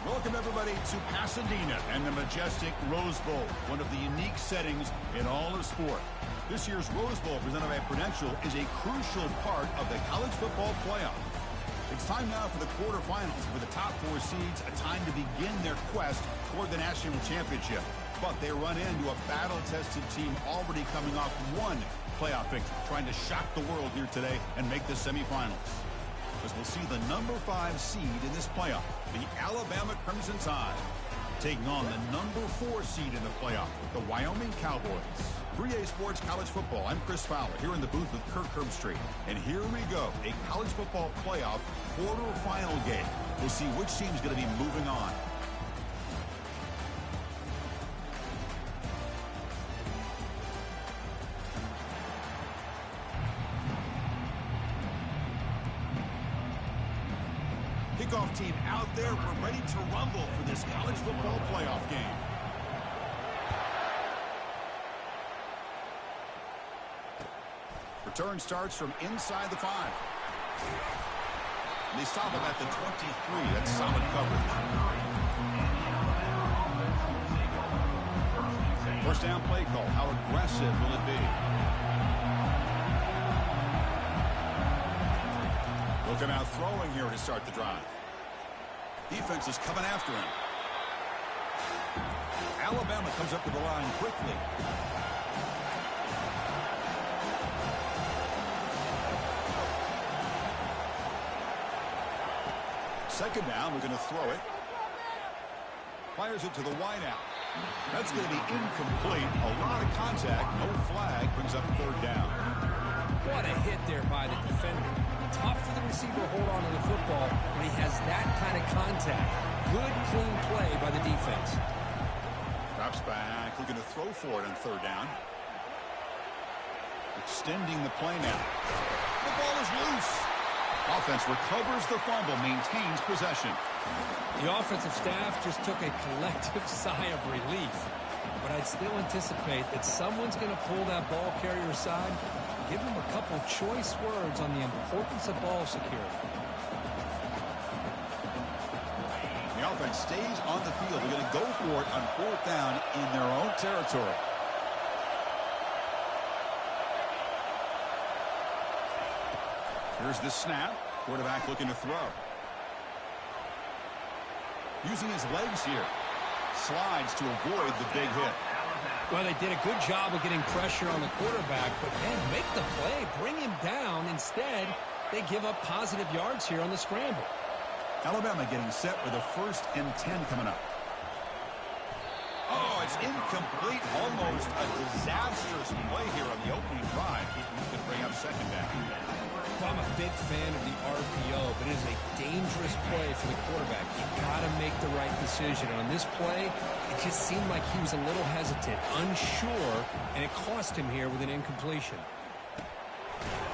Welcome, everybody, to Pasadena and the majestic Rose Bowl, one of the unique settings in all of sport. This year's Rose Bowl, presented by Prudential, is a crucial part of the college football playoff. It's time now for the quarterfinals, with the top 4 seeds a time to begin their quest toward the national championship. But they run into a battle-tested team already coming off one playoff victory, trying to shock the world here today and make the semifinals. As we'll see the number 5 seed in this playoff, the Alabama Crimson Tide, taking on the number 4 seed in the playoff, the Wyoming Cowboys. 3A Sports College Football, I'm Chris Fowler, here in the booth with Kirk Herbstreit. And here we go, a college football playoff quarterfinal game. We'll see which team's going to be moving on. Kickoff team out there. We're ready to rumble for this college football playoff game. Return starts from inside the 5. And they stop him at the 23. That's solid coverage. First down play call. How aggressive will it be? Looking out throwing here to start the drive. Defense is coming after him. Alabama comes up to the line quickly. Second down, we're going to throw it. Fires it to the wideout. That's going to be incomplete. A lot of contact, no flag, brings up third down. What a hit there by the defender. Tough for the receiver to hold on to the football when he has that kind of contact. Good, clean play by the defense. Drops back, looking to throw for it on third down. Extending the play now. The ball is loose. Offense recovers the fumble, maintains possession. The offensive staff just took a collective sigh of relief. But I'd still anticipate that someone's going to pull that ball carrier aside, give him a couple choice words on the importance of ball security. The offense stays on the field. They're going to go for it on fourth down in their own territory. Here's the snap. Quarterback looking to throw. Using his legs here. Slides to avoid the big hit. Well, they did a good job of getting pressure on the quarterback, but then make the play, bring him down. Instead, they give up positive yards here on the scramble. Alabama getting set with a 1st and 10 coming up. Oh, it's incomplete. Almost a disastrous play here on the opening drive. He could bring up second down. Well, I'm a big fan of the RPO, but it is a dangerous play for the quarterback. You got to make the right decision. On this play, it just seemed like he was a little hesitant, unsure, and it cost him here with an incompletion.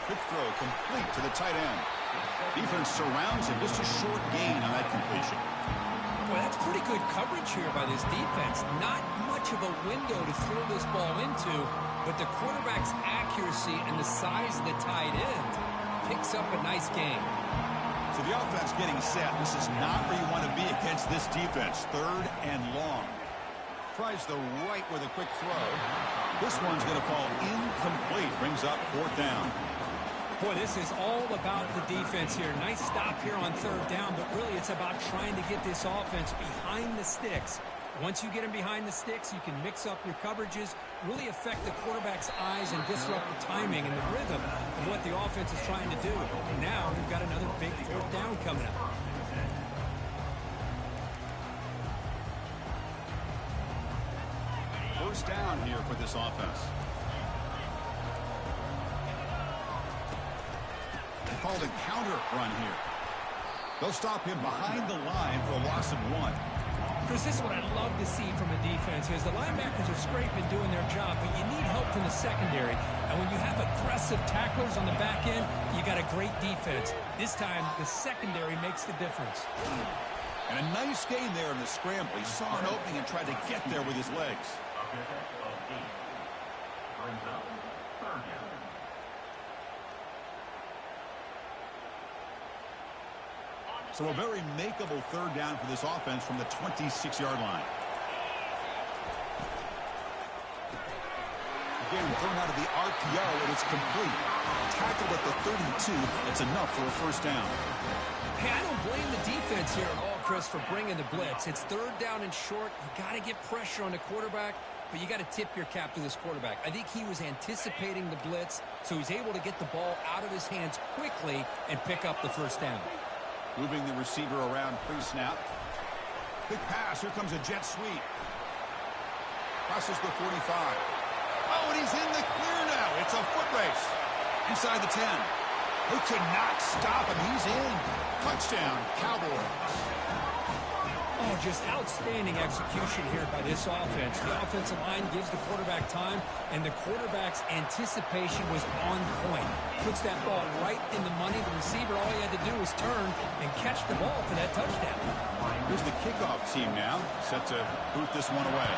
Quick throw complete to the tight end. Defense surrounds him. Just a short gain on that completion. Boy, that's pretty good coverage here by this defense. Not much of a window to throw this ball into, but the quarterback's accuracy and the size of the tight end picks up a nice game. So the offense getting set. This is not where you want to be against this defense. 3rd and long. Tries the right with a quick throw. This one's going to fall incomplete. Brings up 4th down. Boy, this is all about the defense here. Nice stop here on 3rd down, but really it's about trying to get this offense behind the sticks. Once you get him behind the sticks, you can mix up your coverages, really affect the quarterback's eyes and disrupt the timing and the rhythm of what the offense is trying to do. Now we've got another big 4th down coming up. First down here for this offense. They called a counter run here. They'll stop him behind the line for a loss of 1. Chris, this is what I love to see from a defense is the linebackers are scraping doing their job, but you need help from the secondary. And when you have aggressive tacklers on the back end, you got a great defense. This time, the secondary makes the difference. And a nice gain there in the scramble. He saw an opening and tried to get there with his legs. So a very makeable third down for this offense from the 26-yard line. Again, thrown out of the RPO, and it's complete. Tackled at the 32. It's enough for a first down. Hey, I don't blame the defense here at all, Chris, for bringing the blitz. It's third down and short. You got to get pressure on the quarterback, but you got to tip your cap to this quarterback. I think he was anticipating the blitz, so he's able to get the ball out of his hands quickly and pick up the first down. Moving the receiver around pre-snap. Big pass. Here comes a jet sweep. Crosses the 45. Oh, and he's in the clear now. It's a foot race. Inside the 10. Who could not stop him? He's in. Touchdown, Cowboys. Oh, just outstanding execution here by this offense. The offensive line gives the quarterback time, and the quarterback's anticipation was on point. Puts that ball right in the money. The receiver, all he had to do was turn and catch the ball for that touchdown. Here's the kickoff team now, set to boot this one away.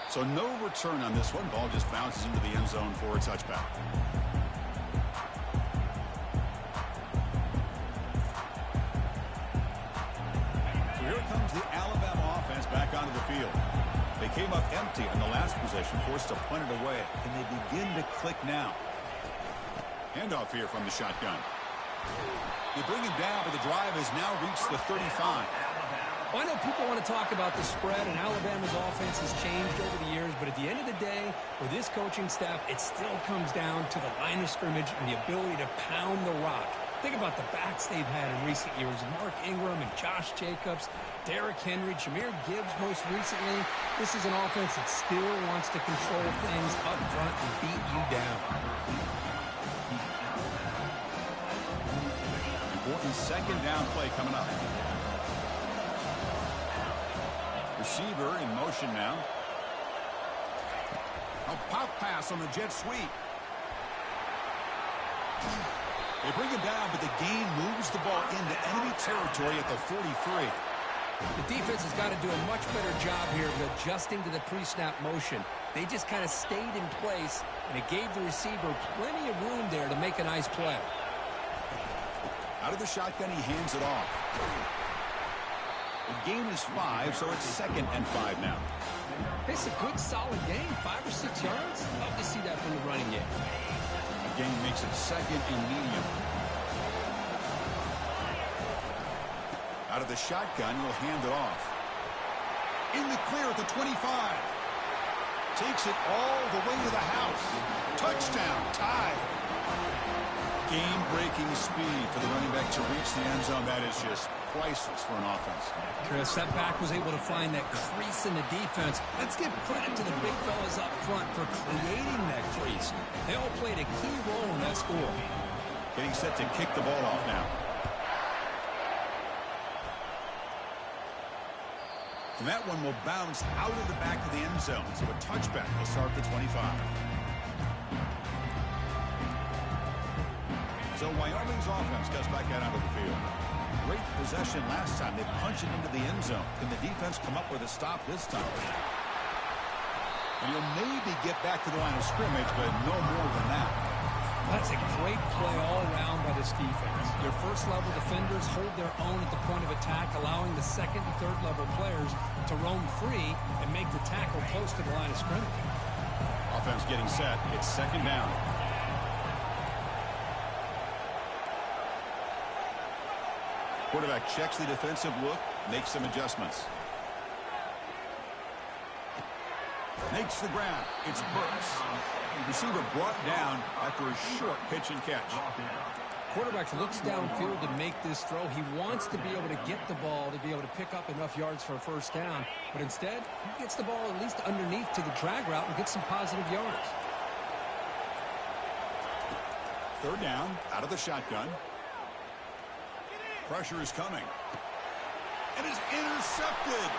So no return on this one. Ball just bounces into the end zone for a touchback. So here comes the Alabama offense back onto the field. They came up empty on the last possession, forced to punt it away, and they begin to click now. Handoff here from the shotgun. They bring him down, but the drive has now reached the 35. Well, I know people want to talk about the spread, and Alabama's offense has changed over the years, but at the end of the day, for this coaching staff, it still comes down to the line of scrimmage and the ability to pound the rock. Think about the backs they've had in recent years. Mark Ingram and Josh Jacobs, Derrick Henry, Jahmyr Gibbs most recently. This is an offense that still wants to control things up front and beat you down. Important second down play coming up. Receiver in motion now. A pop pass on the jet sweep. They bring him down, but the gain moves the ball into enemy territory at the 43. The defense has got to do a much better job here of adjusting to the pre-snap motion. They just kind of stayed in place, and it gave the receiver plenty of room there to make a nice play. Out of the shotgun, he hands it off. The gain is 5, so it's 2nd and 5 now. It's a good, solid gain, 5 or 6 yards. Love to see that from the running game. The gain makes it 2nd and medium. Out of the shotgun, he'll hand it off. In the clear at the 25. Takes it all the way to the house. Touchdown, tie. Game-breaking speed for the running back to reach the end zone. That is just priceless for an offense. Chris, that back was able to find that crease in the defense. Let's give credit to the big fellas up front for creating that crease. They all played a key role in that score. Getting set to kick the ball off now. And that one will bounce out of the back of the end zone. So a touchback will start the 25. So Wyoming's offense goes back out onto the field. Great possession last time. They punch it into the end zone. Can the defense come up with a stop this time? And he'll maybe get back to the line of scrimmage, but no more than that. That's a great play all around by this defense. Your first-level defenders hold their own at the point of attack, allowing the second and third-level players to roam free and make the tackle close to the line of scrimmage. Offense getting set. It's 2nd down. Quarterback checks the defensive look, makes some adjustments. Makes the ground. It's Burks. Receiver brought down after a short pitch and catch. Quarterback looks downfield to make this throw. He wants to be able to get the ball to be able to pick up enough yards for a first down. But instead, he gets the ball at least underneath to the drag route and gets some positive yards. 3rd down, out of the shotgun. Pressure is coming. And is intercepted.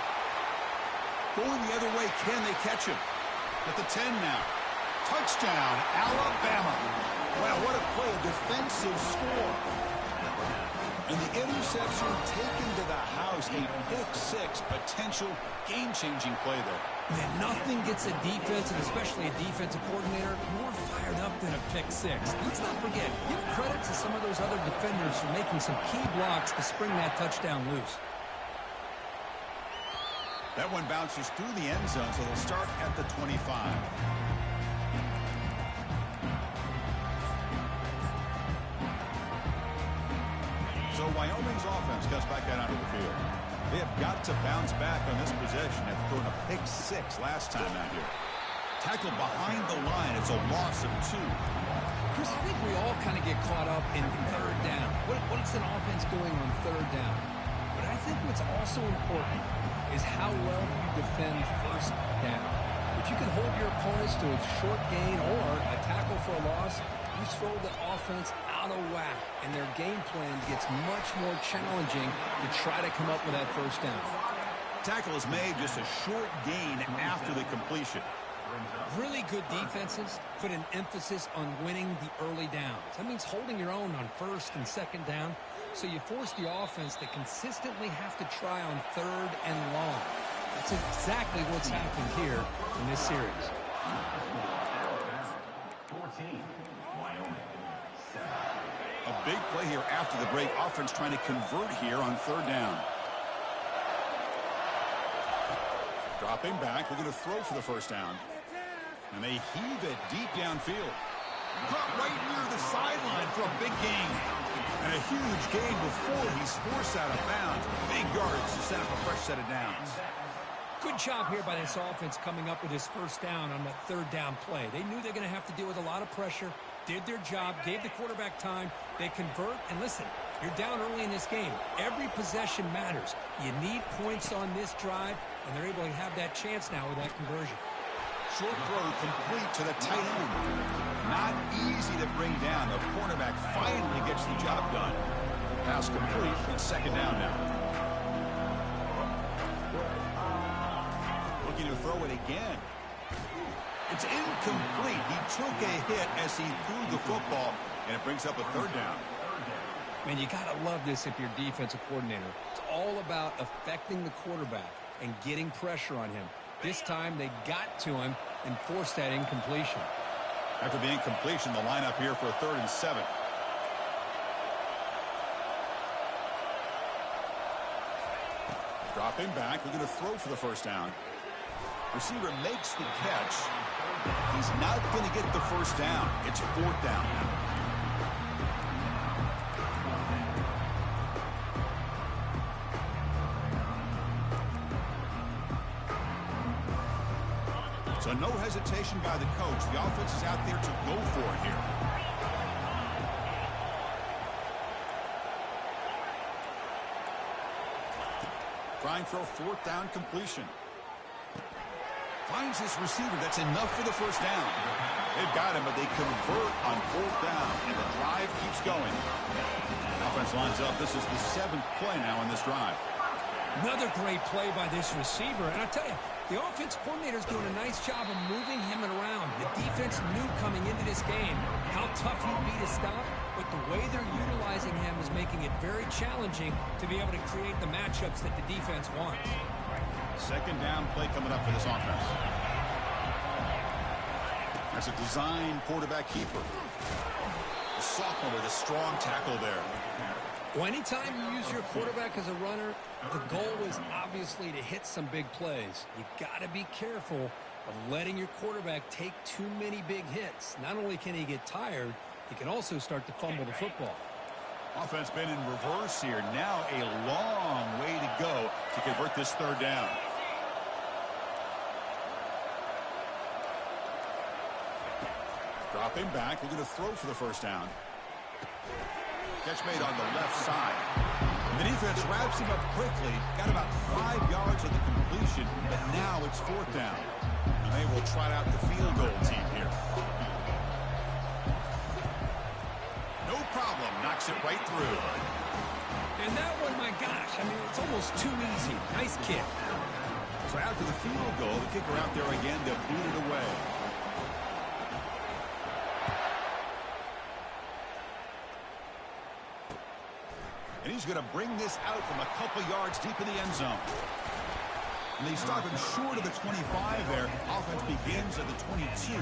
Going the other way, can they catch him? At the 10 now. Touchdown, Alabama. Wow, what a play, a defensive score. And the interception taken to the house. A pick-6 potential game-changing play there. And nothing gets a defense, and especially a defensive coordinator, more fired up than a pick-6. Let's not forget, give credit to some of those other defenders for making some key blocks to spring that touchdown loose. That one bounces through the end zone, so they'll start at the 25. So Wyoming's offense gets back out onto the field. They have got to bounce back on this possession after throwing a pick-6 last time out here. Tackled behind the line. It's a loss of 2. Chris, I think we all kind of get caught up in third down. What's an offense doing on third down? But I think what's also important is how well you defend first down. If you can hold your opponents to a short gain or a tackle for a loss, you throw the offense out of whack, and their game plan gets much more challenging to try to come up with that first down. Tackle is made, just a short gain after the completion. Really good defenses put an emphasis on winning the early downs. That means holding your own on first and second down, so you force the offense to consistently have to try on third and long. That's exactly what's happened here in this series. A big play here after the break. Offense trying to convert here on third down. Dropping back, we're going to throw for the first down. And they heave it deep downfield. Caught right near the sideline for a big gain. And a huge gain before he's forced out of bounds. Big yards to set up a fresh set of downs. Good job here by this offense coming up with his first down on that third down play. They knew they're going to have to deal with a lot of pressure, did their job, gave the quarterback time. They convert, and listen, you're down early in this game. Every possession matters. You need points on this drive, and they're able to have that chance now with that conversion. Short throw complete to the tight end. Not easy to bring down. The cornerback finally gets the job done. Pass complete. It's second down now. Looking to throw it again. It's incomplete. He took a hit as he threw the football, and it brings up a third down. Man, you got to love this if you're a defensive coordinator. It's all about affecting the quarterback and getting pressure on him. This time they got to him and forced that incompletion. After the incompletion, the lineup here for a 3rd and 7. Dropping back, we're going to throw for the first down. Receiver makes the catch. He's not going to get the first down. It's 4th down now. So no hesitation by the coach. The offense is out there to go for it here. Trying for a 4th down completion. Finds his receiver. That's enough for the first down. They've got him, but they convert on 4th down, and the drive keeps going. Offense lines up. This is the 7th play now on this drive. Another great play by this receiver. And I tell you, the offense coordinator is doing a nice job of moving him around. The defense knew coming into this game how tough he'd be to stop, but the way they're utilizing him is making it very challenging to be able to create the matchups that the defense wants. Second down play coming up for this offense. That's a design quarterback keeper. The sophomore with a strong tackle there. Well, anytime you use your quarterback as a runner, the goal is obviously to hit some big plays. You got to be careful of letting your quarterback take too many big hits. Not only can he get tired, he can also start to fumble the football. Offense been in reverse here. Now a long way to go to convert this 3rd down. Dropping back. We're going to throw for the first down. Catch made on the left side. The defense wraps him up quickly. Got about 5 yards of the completion, but now it's 4th down. And they will try out the field goal team here. No problem. Knocks it right through. And that one, my gosh, I mean, it's almost too easy. Nice kick. So after the field goal, the kicker out there again to boot it away. And he's going to bring this out from a couple yards deep in the end zone. And they stop him short of the 25 there. Offense begins at the 22.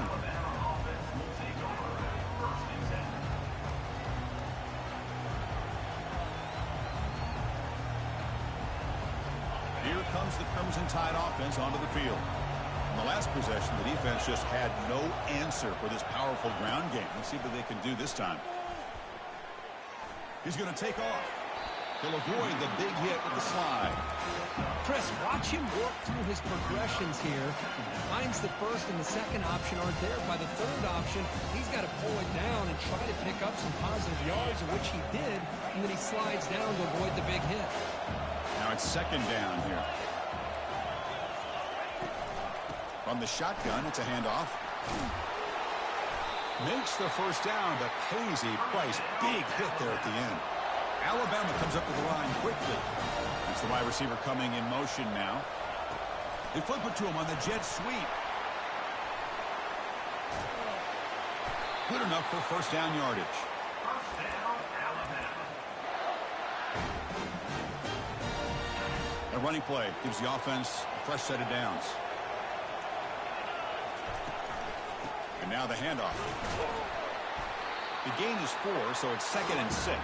Here comes the Crimson Tide offense onto the field. In the last possession, the defense just had no answer for this powerful ground game. Let's see what they can do this time. He's going to take off. He'll avoid the big hit with the slide. Chris, watch him work through his progressions here. Finds the first and the second option aren't there. By the third option, he's got to pull it down and try to pick up some positive yards, which he did, and then he slides down to avoid the big hit. Now it's second down here. From the shotgun, it's a handoff. Makes the first down, but pays a price. Big hit there at the end. Alabama comes up with the line quickly. It's the wide receiver coming in motion now. They flip it to him on the jet sweep. Good enough for first down yardage. A running play gives the offense a fresh set of downs. And now the handoff. The gain is 4, so it's 2nd and 6.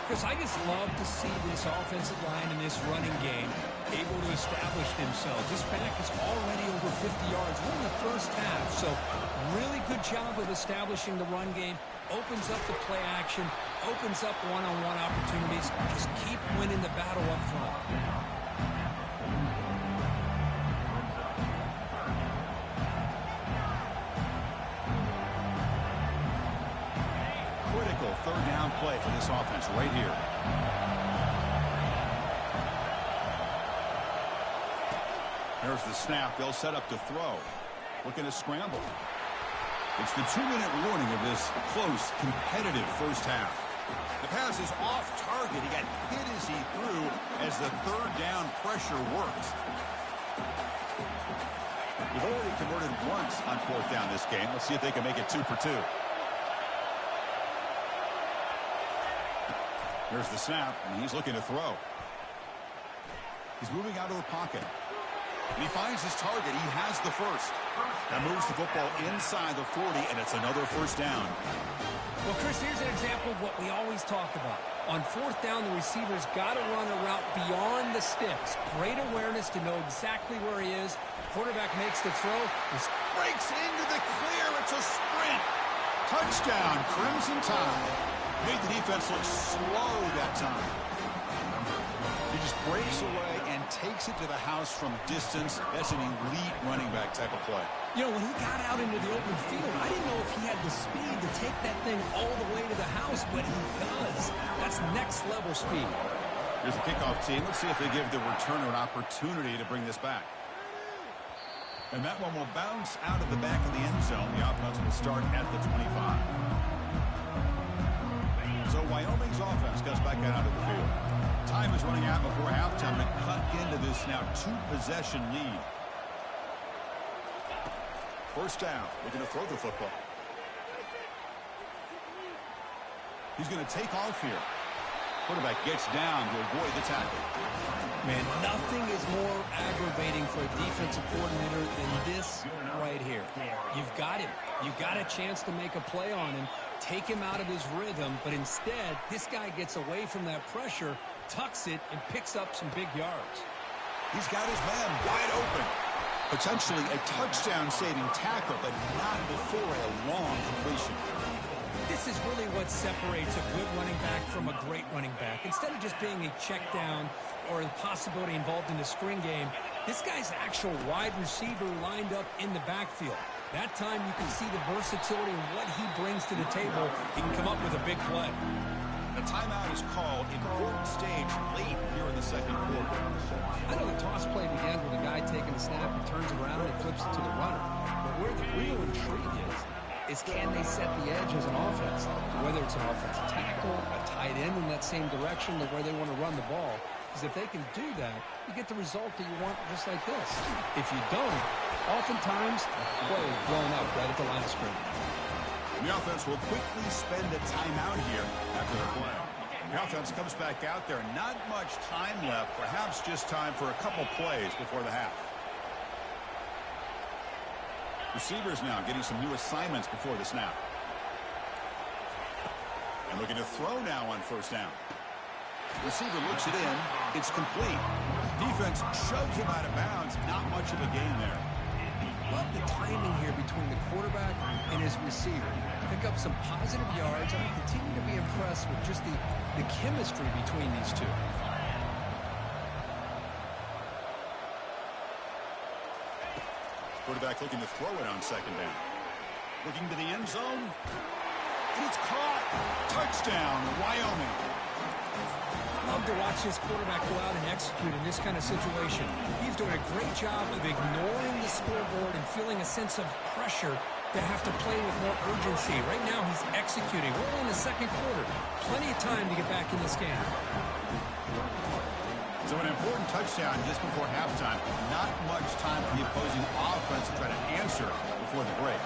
Chris, I just love to see this offensive line in this running game able to establish themselves. This back is already over 50 yards. We're in the first half, so really good job of establishing the run game. Opens up the play action, opens up one-on-one opportunities. Just keep winning the battle up front. Third down play for this offense right here. There's the snap. They'll set up to throw. Looking to scramble. It's the 2-minute warning of this close, competitive first half. The pass is off target. He got hit as he threw as the third down pressure worked. They've already converted once on fourth down this game. Let's see if they can make it 2 for 2. Here's the snap, and he's looking to throw. He's moving out of the pocket. And he finds his target. He has the first. That moves the football inside the 40, and it's another first down. Well, Chris, here's an example of what we always talk about. On fourth down, the receiver's got to run a route beyond the sticks. Great awareness to know exactly where he is. Quarterback makes the throw. He breaks into the clear. It's a sprint. Touchdown, Crimson Tide. Made the defense look slow that time. He just breaks away and takes it to the house from distance. That's an elite running back type of play. You know, when he got out into the open field, I didn't know if he had the speed to take that thing all the way to the house, but he does. That's next level speed. Here's the kickoff team. Let's see if they give the returner an opportunity to bring this back. And that one will bounce out of the back of the end zone. The offense will start at the 25. So Wyoming's offense goes back out of the field. Time is running out before halftime to cut into this now 2-possession lead. First down. Looking to throw the football. He's going to take off here. Quarterback gets down to avoid the tackle. Man, nothing is more aggravating for a defensive coordinator than this right here. You've got him. You've got a chance to make a play on him, take him out of his rhythm, but instead, this guy gets away from that pressure, tucks it, and picks up some big yards. He's got his man wide open. Potentially a touchdown-saving tackle, but not before a long completion. This is really what separates a good running back from a great running back. Instead of just being a check down or a possibility involved in the screen game, this guy's actual wide receiver lined up in the backfield. That time you can see the versatility and what he brings to the table. He can come up with a big play. A timeout is called. Important stage late here in the second quarter. I know the toss play begins with a guy taking the snap and turns around and flips it to the runner. But where the real intrigue is can they set the edge as an offense? Whether it's an offensive tackle, a tight end in that same direction to where they want to run the ball. Because if they can do that, you get the result that you want just like this. If you don't, oftentimes, the play is blown up right at the line of scrimmage. The offense will quickly spend a timeout here after the play. The offense comes back out there. Not much time left. Perhaps just time for a couple plays before the half. Receivers now getting some new assignments before the snap. And looking to throw now on first down. Receiver looks it in. It's complete. Defense shoves him out of bounds. Not much of a gain there. Love the timing here between the quarterback and his receiver. Pick up some positive yards. I continue to be impressed with just the chemistry between these two. Quarterback looking to throw it on second down. Looking to the end zone. And it's caught. Touchdown, Wyoming. Love to watch this quarterback go out and execute in this kind of situation. He's doing a great job of ignoring the scoreboard and feeling a sense of pressure to have to play with more urgency. Right now he's executing. We're only in the second quarter. Plenty of time to get back in this game. So an important touchdown just before halftime. Not much time for the opposing offense to try to answer before the break.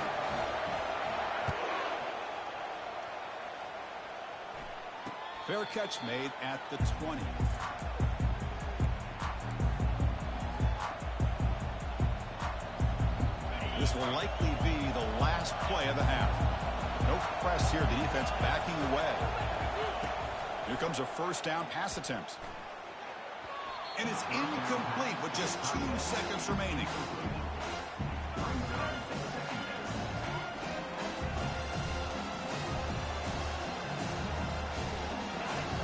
Fair catch made at the 20. This will likely be the last play of the half. No press here. The defense backing away. Here comes a first down pass attempt. And it's incomplete with just 2 seconds remaining.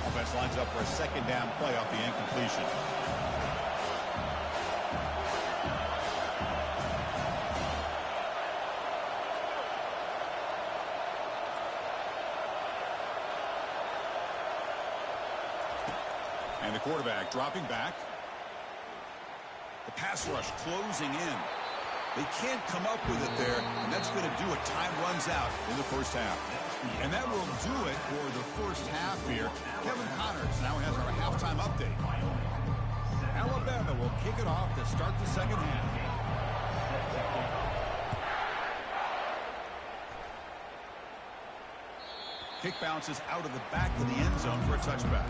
Offense lines up for a second down play off the incompletion. And the quarterback dropping back. The pass rush closing in. They can't come up with it there, and that's going to do it. Time runs out in the first half. And that will do it for the first half here. Kevin Connors now has our halftime update. Alabama will kick it off to start the second half. Kick bounces out of the back of the end zone for a touchback.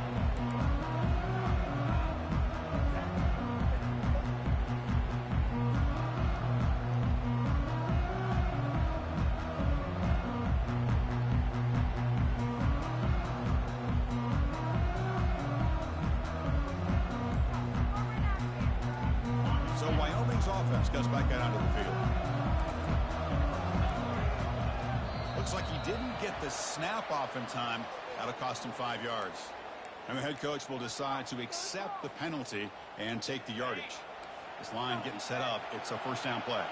So Wyoming's offense goes back out onto the field. Looks like he didn't get the snap off in time. That'll cost him 5 yards. And the head coach will decide to accept the penalty and take the yardage. This line getting set up. It's a first down play.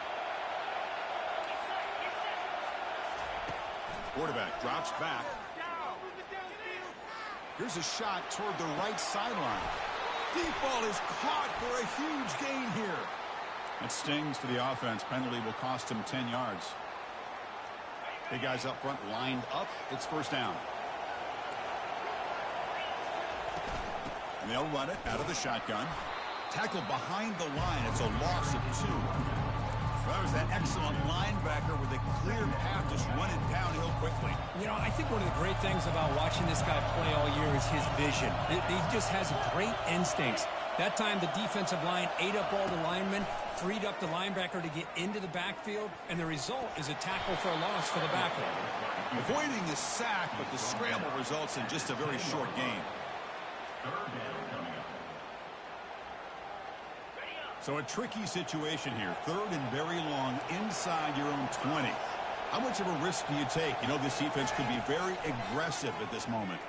Quarterback drops back. Here's a shot toward the right sideline. Deep ball is caught for a huge gain here. It stings for the offense. Penalty will cost him 10 yards. Big guys up front lined up. It's first down. And they'll run it out of the shotgun. Tackled behind the line. It's a loss of 2. That was that excellent linebacker with a clear path, just running downhill quickly. You know, I think one of the great things about watching this guy play all year is his vision. He just has great instincts. That time the defensive line ate up all the linemen, freed up the linebacker to get into the backfield, and the result is a tackle for a loss for the backer. Avoiding the sack, but the scramble results in just a very short gain. So a tricky situation here. Third and very long inside your own 20. How much of a risk do you take? You know, this defense could be very aggressive at this moment.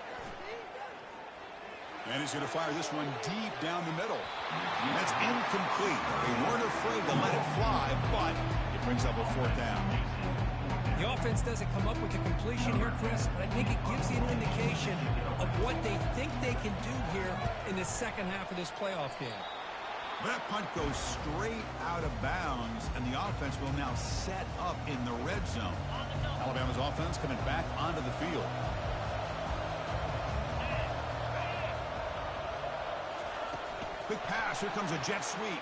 And he's going to fire this one deep down the middle. And that's incomplete. They weren't afraid to let it fly, but it brings up a fourth down. The offense doesn't come up with a completion here, Chris, but I think it gives you an indication of what they think they can do here in the second half of this playoff game. That punt goes straight out of bounds, and the offense will now set up in the red zone. Alabama's offense coming back onto the field. Quick pass. Here comes a jet sweep.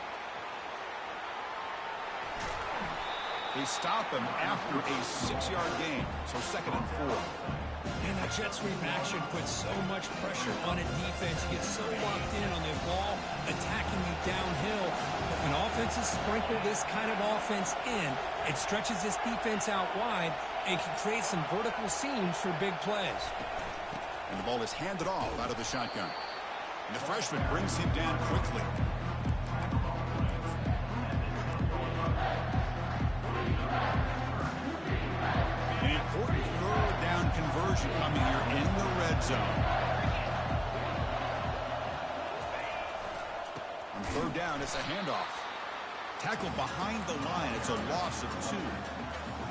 They stop him after a 6-yard gain, so second and 4. And that jet sweep action puts so much pressure on a defense. You get so locked in on the ball attacking you downhill. But when offenses sprinkle this kind of offense in, it stretches this defense out wide and can create some vertical seams for big plays. And the ball is handed off out of the shotgun. And the freshman brings him down quickly. An important third down conversion coming here in the red zone. On third down, it's a handoff. Tackled behind the line. It's a loss of 2.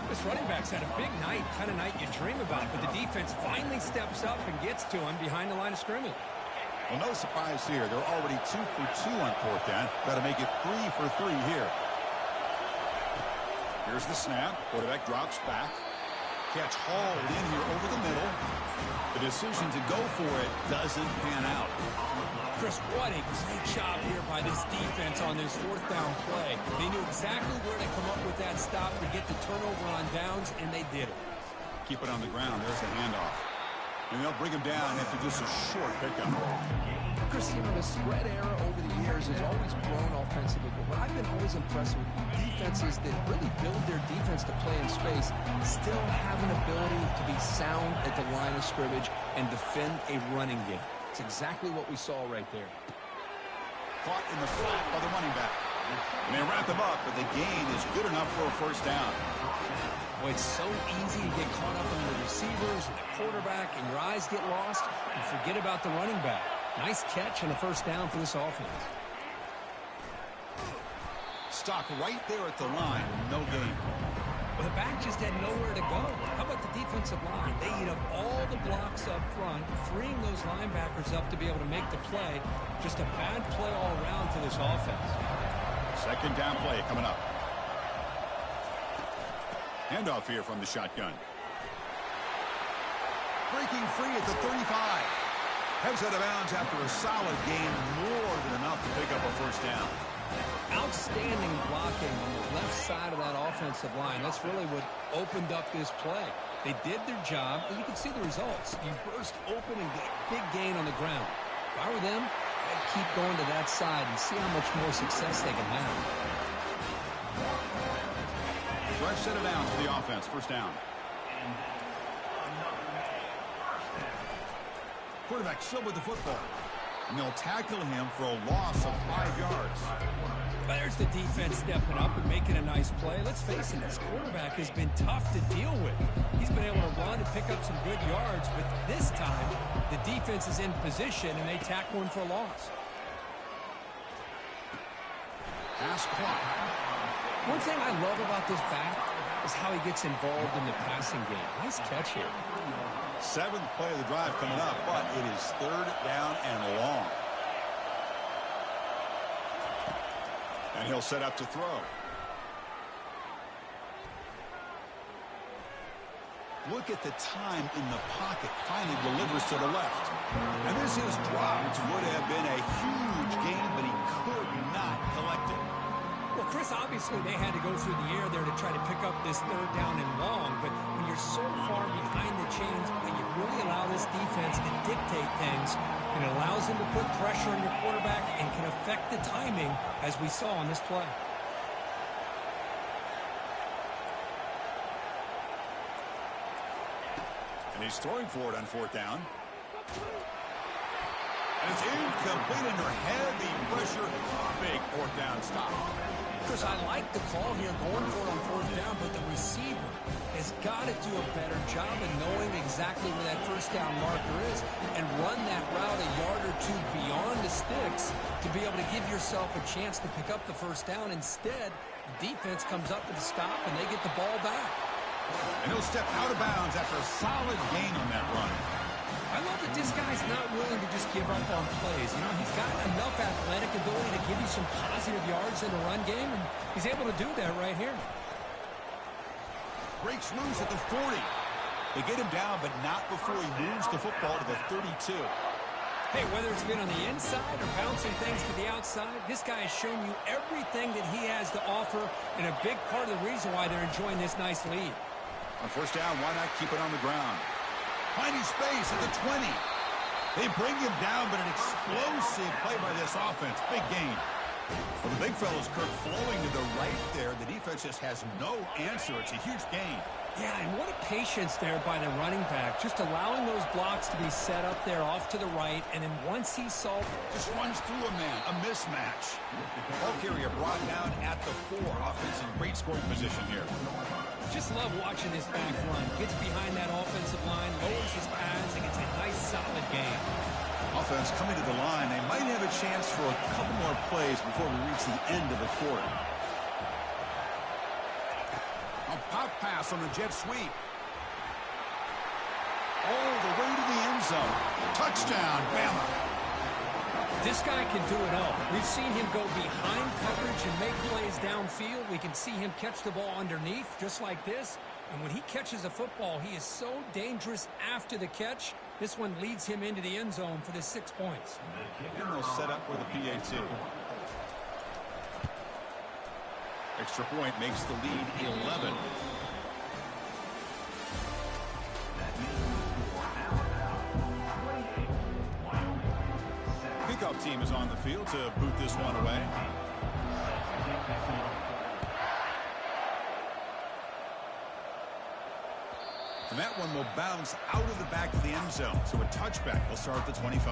This running back's had a big night, kind of night you dream about, but the defense finally steps up and gets to him behind the line of scrimmage. Well, no surprise here. They're already 2 for 2 on fourth down. Got to make it 3 for 3 here. Here's the snap. Quarterback drops back. Catch hauled in here over the middle. The decision to go for it doesn't pan out. Chris, what a great job here by this defense on this fourth down play. They knew exactly where to come up with that stop to get the turnover on downs, and they did it. Keep it on the ground. There's the handoff. And they'll bring him down after just a short pickup. Chris, you know, the spread era over the years has always grown offensively, but what I've been always impressed with defenses that really build their defense to play in space still have an ability to be sound at the line of scrimmage and defend a running game. It's exactly what we saw right there. Caught in the flat by the running back. And they wrap him up, but the gain is good enough for a first down. Well, it's so easy to get caught up on the receivers and the quarterback, and your eyes get lost and forget about the running back. Nice catch and a first down for this offense. Stopped right there at the line. No gain. Well, the back just had nowhere to go. How about the defensive line? They eat up all the blocks up front, freeing those linebackers up to be able to make the play. Just a bad play all around for this offense. Second down play coming up. Handoff here from the shotgun. Breaking free at the 35. Heads out of bounds after a solid gain, more than enough to pick up a first down. Outstanding blocking on the left side of that offensive line. That's really what opened up this play. They did their job, and you can see the results. You burst open and get a big gain on the ground. If I were them, I'd keep going to that side and see how much more success they can have. Fresh set of downs for the offense. First down. Quarterback still with the football. And they'll tackle him for a loss of 5 yards. There's the defense stepping up and making a nice play. Let's face it, this quarterback has been tough to deal with. He's been able to run and pick up some good yards, but this time the defense is in position and they tackle him for a loss. Pass clock. One thing I love about this back is how he gets involved in the passing game. Nice catch here. 7th play of the drive coming up, but it is third down and long. And he'll set up to throw. Look at the time in the pocket. Finally delivers to the left. And this is dropped. Would have been a huge gain, but he could not collect it. Well, Chris, obviously they had to go through the air there to try to pick up this third down and long, but when you're so far behind the chains, you really allow this defense to dictate things, and it allows them to put pressure on your quarterback and can affect the timing, as we saw on this play. And he's throwing for it on fourth down. And it's incomplete under heavy pressure. Big fourth down stop. Chris, I like the call here going for it on fourth down, but the receiver has got to do a better job of knowing exactly where that first down marker is and run that route a yard or two beyond the sticks to be able to give yourself a chance to pick up the first down. Instead, the defense comes up with a stop and they get the ball back. And he'll step out of bounds after a solid gain on that run. I love that this guy's not willing to just give up on plays. You know, he's got enough athletic ability to give you some positive yards in the run game, and he's able to do that right here. Breaks loose at the 40. They get him down, but not before he moves the football to the 32. Hey, whether it's been on the inside or bouncing things to the outside, this guy has shown you everything that he has to offer, and a big part of the reason why they're enjoying this nice lead. On first down, why not keep it on the ground? Finding space at the 20. They bring him down, but an explosive play by this offense. Big gain. Well, the big fella's Kirk flowing to the right there. The defense just has no answer. It's a huge gain. Yeah, and what a patience there by the running back. Just allowing those blocks to be set up there off to the right, and then once he saw... Just runs through a man. A mismatch. Ball carrier brought down at the 4. Offense in great scoring position here. Just love watching this back run. Gets behind that offensive line, lowers his pads, and gets a nice, solid gain. Offense coming to the line. They might have a chance for a couple more plays before we reach the end of the quarter. A pop pass on the jet sweep. All the way to the end zone. Touchdown, Bama. This guy can do it all. We've seen him go behind coverage and make plays downfield. We can see him catch the ball underneath, just like this. And when he catches a football, he is so dangerous after the catch. This one leads him into the end zone for the 6 points. And they'll set up for the PAT. Extra point makes the lead 11. Kickoff team is on the field to boot this one away. And that one will bounce out of the back of the end zone. So a touchback will start at the 25.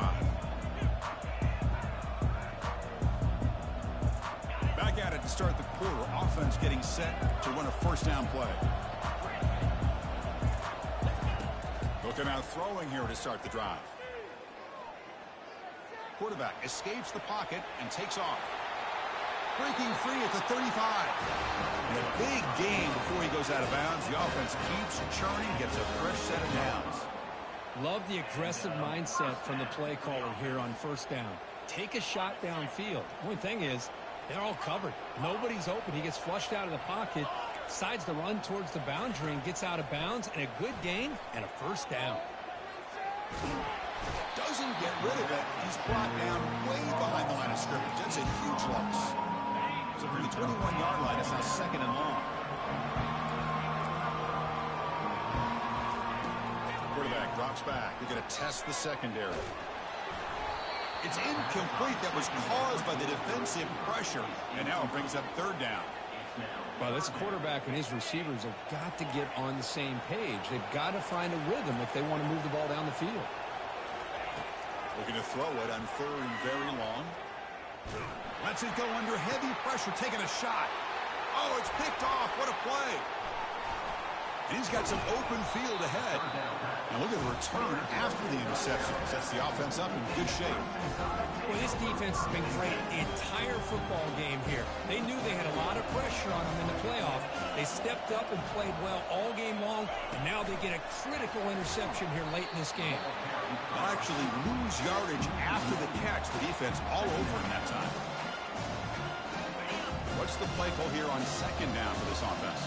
Back at it to start the quarter. Offense getting set to run a first down play. Looking out throwing here to start the drive. Quarterback escapes the pocket and takes off. Breaking free at the 35. And a big gain before he goes out of bounds. The offense keeps churning, gets a fresh set of downs. Love the aggressive mindset from the play caller here on first down. Take a shot downfield. The only thing is, they're all covered. Nobody's open. He gets flushed out of the pocket, decides to run towards the boundary and gets out of bounds, and a good gain and a first down. Doesn't get rid of it. He's brought down way behind the line of scrimmage. That's a huge loss. So from the 21-yard line, it's now second and long. Quarterback drops back. They're going to test the secondary. It's incomplete. That was caused by the defensive pressure. And now it brings up third down. Well, this quarterback and his receivers have got to get on the same page. They've got to find a rhythm if they want to move the ball down the field. Looking to throw it on third and very long. Lets it go under heavy pressure, taking a shot. Oh, it's picked off. What a play. And he's got some open field ahead. And look at the return after the interception. Sets the offense up in good shape. Well, this defense has been great the entire football game here. They knew they had a lot of pressure on them in the playoff. They stepped up and played well all game long, and now they get a critical interception here late in this game. They'll actually lose yardage after the catch. The defense all over in that time. What's the play call here on second down for this offense?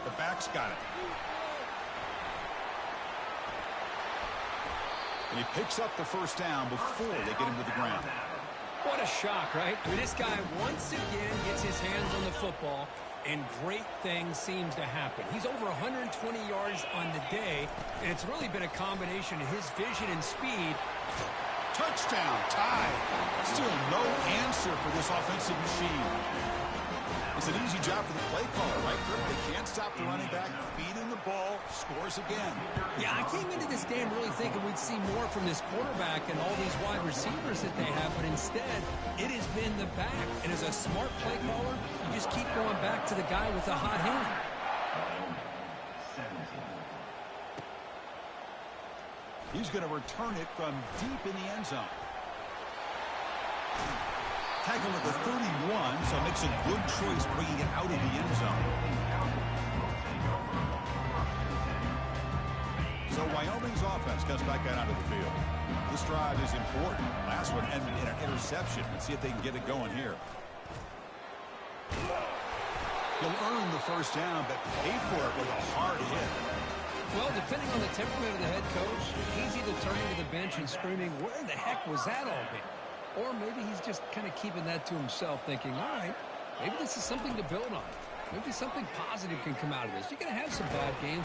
The back's got it. And he picks up the first down before they get him to the ground. What a shock, right? I mean, this guy once again gets his hands on the football, and great things seems to happen. He's over 120 yards on the day, and it's really been a combination of his vision and speed. Touchdown, tie. Still no answer for this offensive machine. It's an easy job for the play caller, right? They can't stop the running back, feeding the ball, scores again. Yeah, I came into this game really thinking we'd see more from this quarterback and all these wide receivers that they have, but instead, it has been the back. And as a smart play caller, you just keep going back to the guy with the hot hand. He's going to return it from deep in the end zone. Tackle at the 31, so makes a good choice bringing it out of the end zone. So Wyoming's offense comes back out onto the field. This drive is important. Last one ended in an interception. Let's see if they can get it going here. He'll earn the first down, but pay for it with a hard hit. Well, depending on the temperament of the head coach, he's either turning to the bench and screaming, where the heck was that all been? Or maybe he's just kind of keeping that to himself, thinking, all right, maybe this is something to build on. Maybe something positive can come out of this. You're going to have some bad games.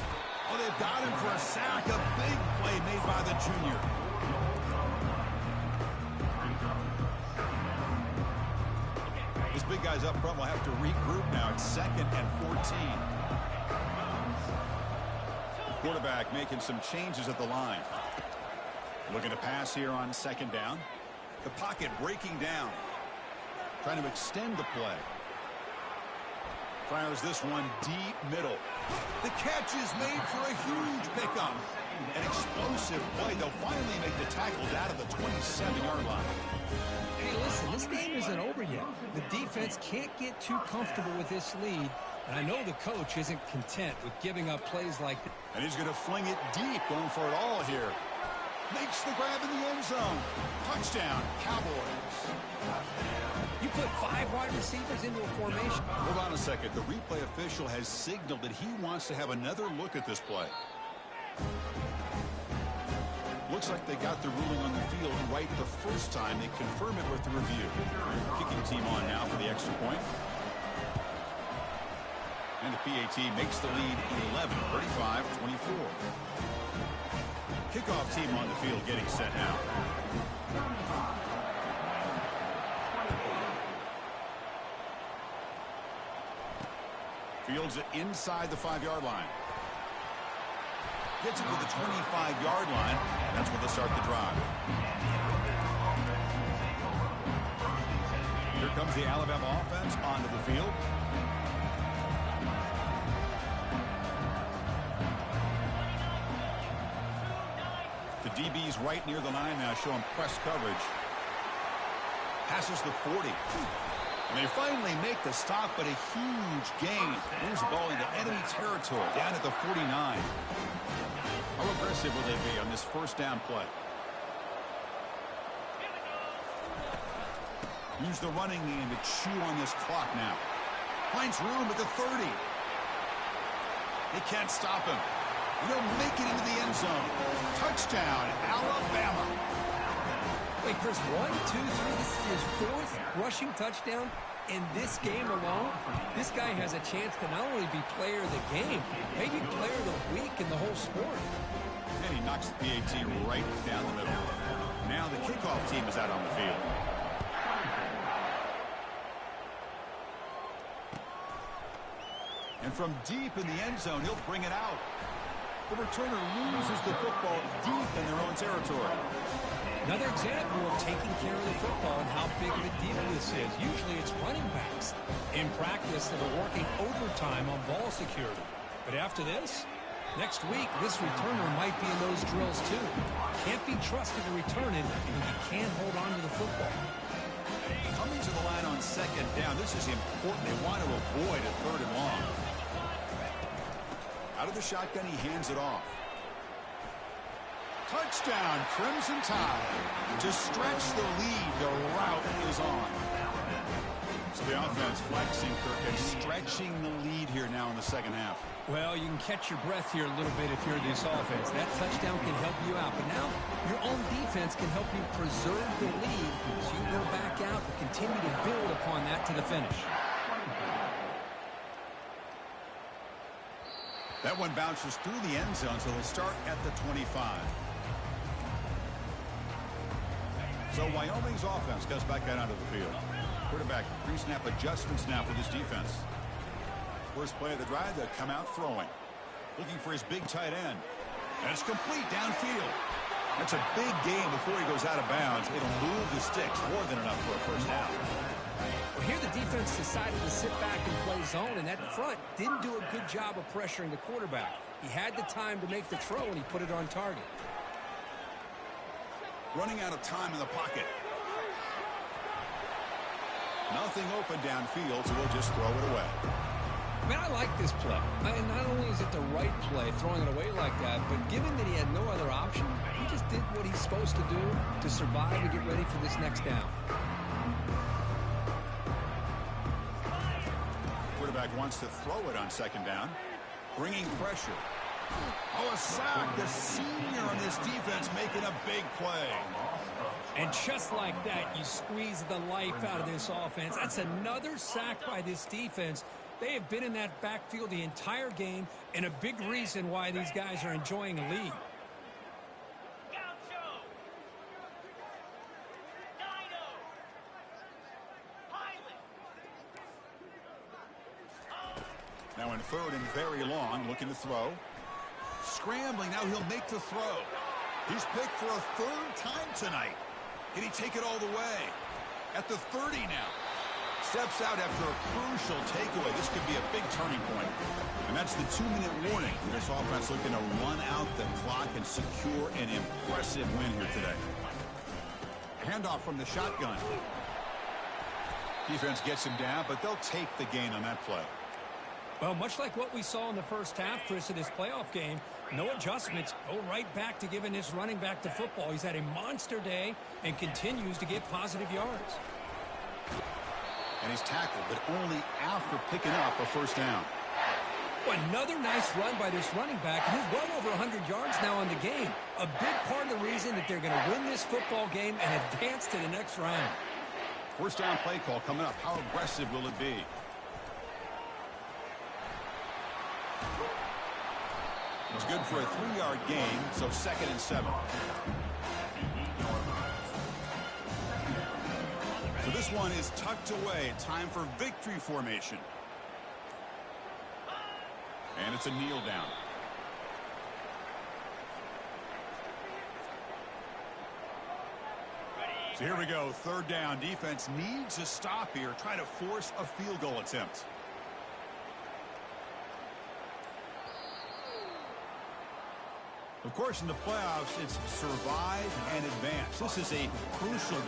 Oh, they've got him for a sack. A big play made by the junior. This big guy's up front will have to regroup now. It's 2nd and 14. Quarterback making some changes at the line. Looking to pass here on 2nd down. The pocket breaking down. Trying to extend the play. Fires this one deep middle. The catch is made for a huge pickup. An explosive play. They'll finally make the tackle down at the 27-yard line. Hey, listen, this game isn't over yet. The defense can't get too comfortable with this lead. And I know the coach isn't content with giving up plays like that. And he's going to fling it deep, going for it all here. Makes the grab in the end zone. Touchdown, Cowboys. You put 5 wide receivers into a formation. Hold on a second. The replay official has signaled that he wants to have another look at this play. Looks like they got the ruling on the field right the first time. They confirm it with the review. Kicking team on now for the extra point. And the PAT makes the lead 11, 35-24. Kickoff team on the field getting set now. Fields it inside the 5-yard line. Gets it to the 25-yard line. That's where they'll start the drive. Here comes the Alabama offense onto the field. The DB's right near the line now, showing press coverage. Passes the 40. And they finally make the stop, but a huge gain. Moves the ball into enemy territory, down at the 49. How aggressive will they be on this first down play? Use the running game to chew on this clock now. Finds room at the 30. They can't stop him. They'll make it into the end zone. Touchdown, Alabama. Wait, Chris, 1, 2, 3. This is his 4th rushing touchdown in this game alone. This guy has a chance to not only be player of the game, maybe player of the week in the whole sport. And he knocks the PAT right down the middle. Now the kickoff team is out on the field. And from deep in the end zone, he'll bring it out. The returner loses the football deep in their own territory. Another example of taking care of the football and how big of a deal this is. Usually it's running backs. In practice, they're working overtime on ball security. But after this, next week, this returner might be in those drills too. Can't be trusted to return it when you can't hold on to the football. Coming to the line on 2nd down, this is important. They want to avoid a 3rd and long. Out of the shotgun, he hands it off. Touchdown, Crimson Tide. To stretch the lead, the route is on. So the offense flexing, Kirk, and stretching the lead here now in the second half. Well, you can catch your breath here a little bit if you're this offense. That touchdown can help you out. But now your own defense can help you preserve the lead so you go back out and continue to build upon that to the finish. That one bounces through the end zone, so they'll start at the 25. So Wyoming's offense goes back out onto the field. Quarterback pre-snap adjustments now for this defense. First play of the drive, they'll come out throwing. Looking for his big tight end. And it's complete downfield. That's a big game before he goes out of bounds. It'll move the sticks more than enough for a first down. Well, here the defense decided to sit back and play zone, and that front didn't do a good job of pressuring the quarterback. He had the time to make the throw, and he put it on target. Running out of time in the pocket. Nothing open downfield, so they'll just throw it away. Man, I like this play. And not only is it the right play, throwing it away like that, but given that he had no other option, he just did what he's supposed to do to survive and get ready for this next down. Quarterback wants to throw it on 2nd down. Bringing pressure. Oh, a sack. The senior on this defense making a big play. And just like that, you squeeze the life out of this offense. That's another sack by this defense. They have been in that backfield the entire game, and a big reason why these guys are enjoying a lead. Now in third and very long, looking to throw. Scrambling, now he'll make the throw. He's picked for a third time tonight. Can he take it all the way? At the 30 now. Steps out after a crucial takeaway. This could be a big turning point. And that's the 2-minute warning. This offense looking to run out the clock and secure an impressive win here today. Handoff from the shotgun. Defense gets him down, but they'll take the gain on that play. Well, much like what we saw in the first half, Chris, of this playoff game, no adjustments. Go right back to giving this running back the football. He's had a monster day and continues to get positive yards. And he's tackled, but only after picking up a first down. Well, another nice run by this running back. He's well over 100 yards now in the game. A big part of the reason that they're going to win this football game and advance to the next round. First down play call coming up. How aggressive will it be? It's good for a 3-yard gain, so 2nd and 7. So this one is tucked away. Time for victory formation. And it's a kneel down. So here we go. 3rd down. Defense needs a stop here. Try to force a field goal attempt. Of course, in the playoffs, it's survive and advance. This is a crucial